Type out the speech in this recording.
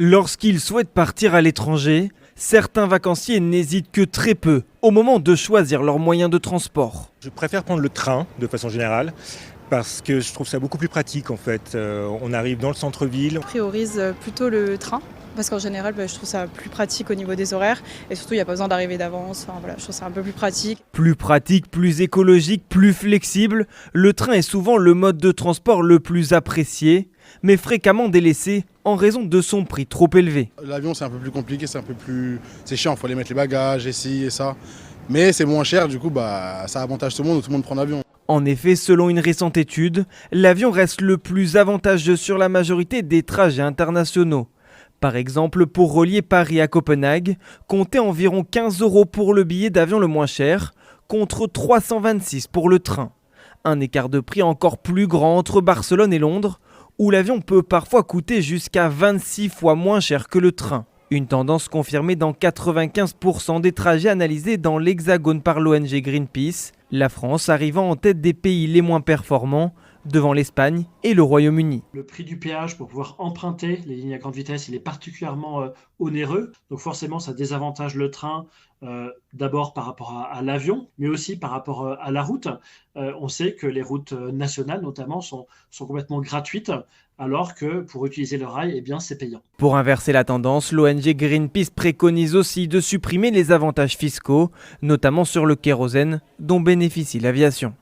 Lorsqu'ils souhaitent partir à l'étranger, certains vacanciers n'hésitent que très peu au moment de choisir leur moyen de transport. Je préfère prendre le train de façon générale parce que je trouve ça beaucoup plus pratique en fait. On arrive dans le centre-ville. Je priorise plutôt le train parce qu'en général je trouve ça plus pratique au niveau des horaires et surtout il n'y a pas besoin d'arriver d'avance. Enfin, voilà, je trouve ça un peu plus pratique. Plus pratique, plus écologique, plus flexible, le train est souvent le mode de transport le plus apprécié, mais fréquemment délaissé en raison de son prix trop élevé. L'avion c'est un peu plus compliqué, c'est chiant, il faut aller mettre les bagages, ici et ça. Mais c'est moins cher, du coup ça avantage tout le monde prend l'avion. En effet, selon une récente étude, l'avion reste le plus avantageux sur la majorité des trajets internationaux. Par exemple, pour relier Paris à Copenhague, comptez environ 15 € pour le billet d'avion le moins cher, contre 326 pour le train. Un écart de prix encore plus grand entre Barcelone et Londres, où l'avion peut parfois coûter jusqu'à 26 fois moins cher que le train. Une tendance confirmée dans 95% des trajets analysés dans l'Hexagone par l'ONG Greenpeace, la France arrivant en tête des pays les moins performants, devant l'Espagne et le Royaume-Uni. Le prix du péage pour pouvoir emprunter les lignes à grande vitesse, il est particulièrement onéreux. Donc forcément, ça désavantage le train d'abord par rapport à l'avion, mais aussi par rapport à la route. On sait que les routes nationales, notamment, sont complètement gratuites, alors que pour utiliser le rail, eh bien, c'est payant. Pour inverser la tendance, l'ONG Greenpeace préconise aussi de supprimer les avantages fiscaux, notamment sur le kérosène dont bénéficie l'aviation.